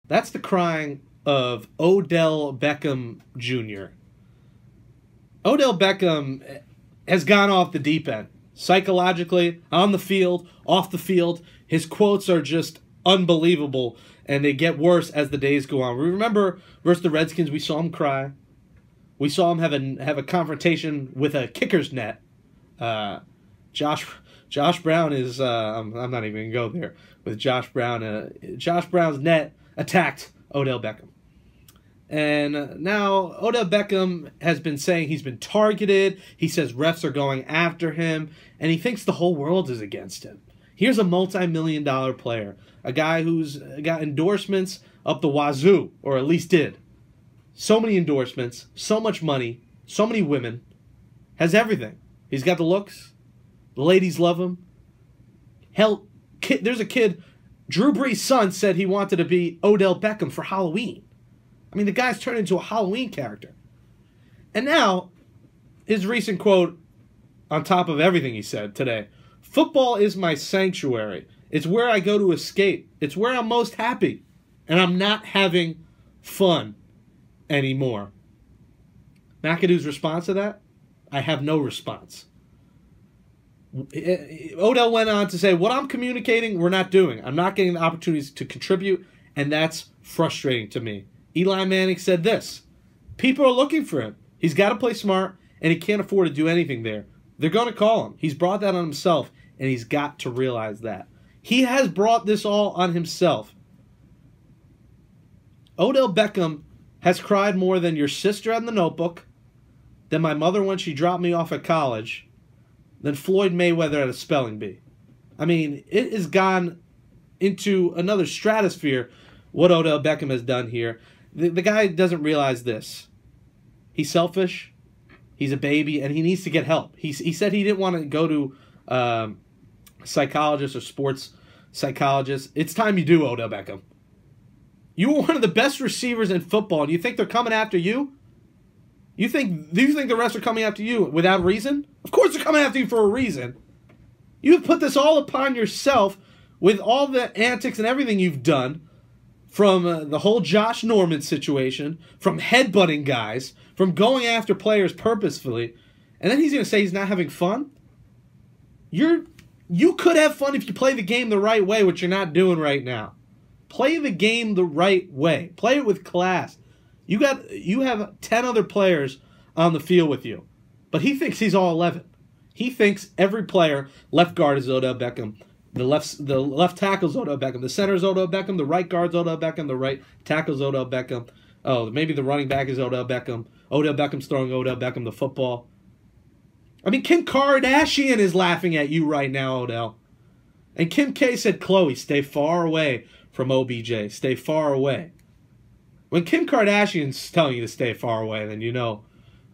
That's the crying of Odell Beckham Jr. Odell Beckham has gone off the deep end. Psychologically, on the field, off the field, his quotes are just unbelievable, and they get worse as the days go on. We remember versus the Redskins, we saw him cry. We saw him have a confrontation with a kicker's net. Josh Brown is I'm not even going to go there with Josh Brown. Josh Brown's net attacked Odell Beckham. And now Odell Beckham has been saying he's been targeted. He says refs are going after him, and he thinks the whole world is against him. Here's a multi-million-dollar player, a guy who's got endorsements up the wazoo, or at least did. So many endorsements, so much money, so many women, has everything. He's got the looks. The ladies love him. Hell, there's a kid, Drew Brees' son said he wanted to be Odell Beckham for Halloween. I mean, the guy's turned into a Halloween character. And now, his recent quote, on top of everything he said today, football is my sanctuary. It's where I go to escape. It's where I'm most happy. And I'm not having fun anymore. McAdoo's response to that? I have no response. Odell went on to say, what I'm communicating, we're not doing. I'm not getting the opportunities to contribute, and that's frustrating to me. Eli Manning said this, people are looking for him. He's got to play smart, and he can't afford to do anything there. They're going to call him. He's brought that on himself, and he's got to realize that. He has brought this all on himself. Odell Beckham has cried more than your sister in The Notebook, than my mother when she dropped me off at college, than Floyd Mayweather at a spelling bee. I mean, it has gone into another stratosphere what Odell Beckham has done here. The guy doesn't realize this. He's selfish. He's a baby, and he needs to get help. He said he didn't want to go to a psychologist or sports psychologist. It's time you do, Odell Beckham. You were one of the best receivers in football, and you think they're coming after you? Do you think the rest are coming after you without reason? Of course they're coming after you for a reason. You've put this all upon yourself with all the antics and everything you've done, from the whole Josh Norman situation, from headbutting guys, from going after players purposefully, and then he's going to say he's not having fun? You could have fun if you play the game the right way, which you're not doing right now. Play the game the right way. Play it with class. You have 10 other players on the field with you, but he thinks he's all 11. He thinks every player, left guard is Odell Beckham, the left tackle's Odell Beckham, the center's Odell Beckham, the right guard's Odell Beckham, the right tackle's Odell Beckham. Oh, maybe the running back is Odell Beckham. Odell Beckham's throwing Odell Beckham the football. I mean, Kim Kardashian is laughing at you right now, Odell. And Kim K said, Chloe, stay far away from OBJ. Stay far away. When Kim Kardashian's telling you to stay far away, then you know.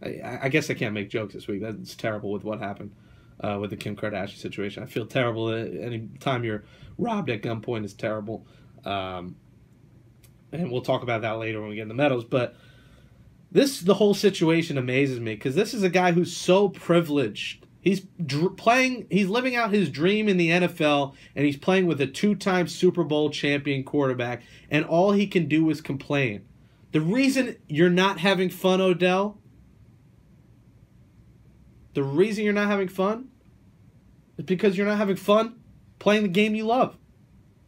I guess I can't make jokes this week. That's terrible with what happened with the Kim Kardashian situation. I feel terrible. Any time you're robbed at gunpoint is terrible. And we'll talk about that later when we get in the medals. But the whole situation amazes me because this is a guy who's so privileged. He's living out his dream in the NFL, and he's playing with a 2-time Super Bowl champion quarterback, and all he can do is complain. The reason you're not having fun, Odell, the reason you're not having fun is because you're not having fun playing the game you love.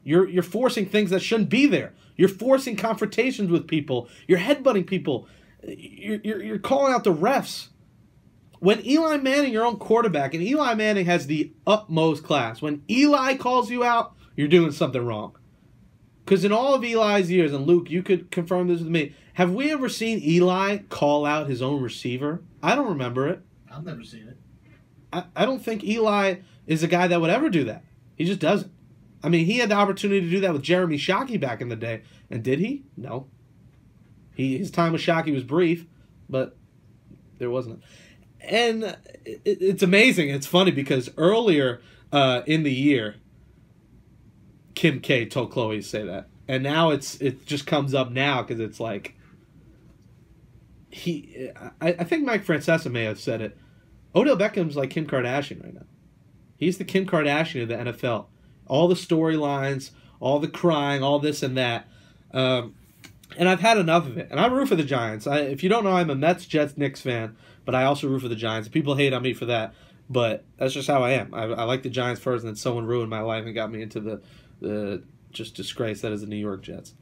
You're forcing things that shouldn't be there. You're forcing confrontations with people. You're headbutting people. You're calling out the refs. When Eli Manning, your own quarterback, and Eli Manning has the utmost class, when Eli calls you out, you're doing something wrong. Because in all of Eli's years, and Luke, you could confirm this with me, have we ever seen Eli call out his own receiver? I don't remember it. I've never seen it. I don't think Eli is a guy that would ever do that. He just doesn't. I mean, he had the opportunity to do that with Jeremy Shockey back in the day. And did he? No. His time with Shockey was brief, but there wasn't. And it's amazing. It's funny because earlier in the year, Kim K told Chloe to say that. And now it just comes up now because it's like, I think Mike Francesa may have said it. Odell Beckham's like Kim Kardashian right now. He's the Kim Kardashian of the NFL. All the storylines, all the crying, all this and that. And I've had enough of it. And I root for the Giants. If you don't know, I'm a Mets, Jets, Knicks fan, but I also root for the Giants. People hate on me for that, but that's just how I am. I like the Giants first, and then someone ruined my life and got me into the just disgrace that is the New York Jets.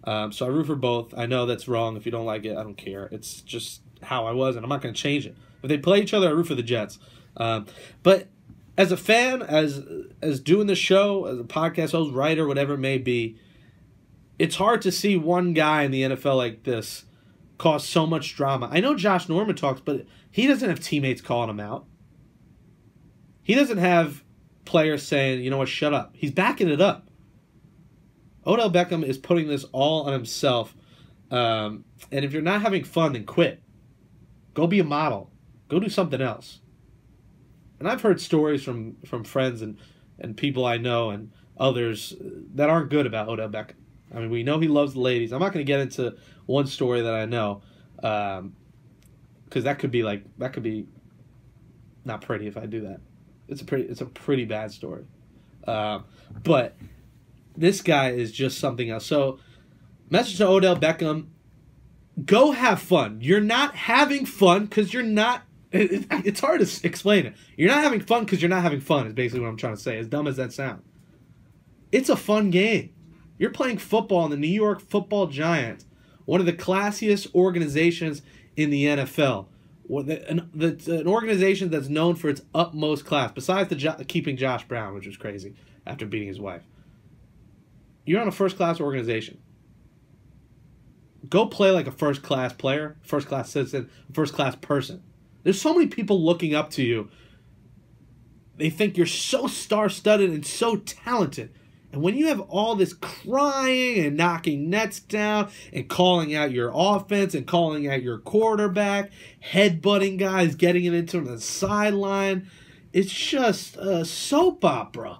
So I root for both. I know that's wrong. If you don't like it, I don't care. It's just how I was, and I'm not going to change it. If they play each other, I root for the Jets. But as a fan, as doing the show, as a podcast host, writer, whatever it may be, it's hard to see one guy in the NFL like this cause so much drama. I know Josh Norman talks, but he doesn't have teammates calling him out. He doesn't have players saying, you know what, shut up. He's backing it up. Odell Beckham is putting this all on himself. And if you're not having fun, then quit. Go be a model. Go do something else. And I've heard stories from friends and people I know and others that aren't good about Odell Beckham. I mean, we know he loves the ladies. I'm not going to get into one story that I know, because that could be not pretty if I do that. It's a pretty bad story. But this guy is just something else. So, message to Odell Beckham: go have fun. You're not having fun because you're not. It's hard to explain it. You're not having fun because you're not having fun. Is basically what I'm trying to say. As dumb as that sounds, it's a fun game. You're playing football in the New York Football Giants, one of the classiest organizations in the NFL. An organization that's known for its utmost class, besides keeping Josh Brown, which was crazy, after beating his wife. You're on a first-class organization. Go play like a first-class player, first-class citizen, first-class person. There's so many people looking up to you. They think you're so star-studded and so talented. And when you have all this crying and knocking nets down and calling out your offense and calling out your quarterback, headbutting guys, getting it into the sideline, it's just a soap opera.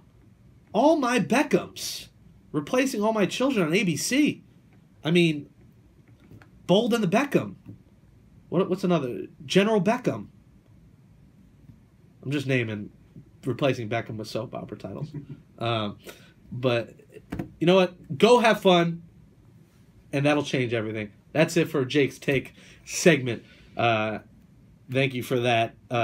All my Beckhams. Replacing all my children on ABC. I mean, Bold and the Beckham. What's another? General Beckham. I'm just replacing Beckham with soap opera titles. But you know what? Go have fun, and that'll change everything. That's it for Jake's Take segment. Thank you for that.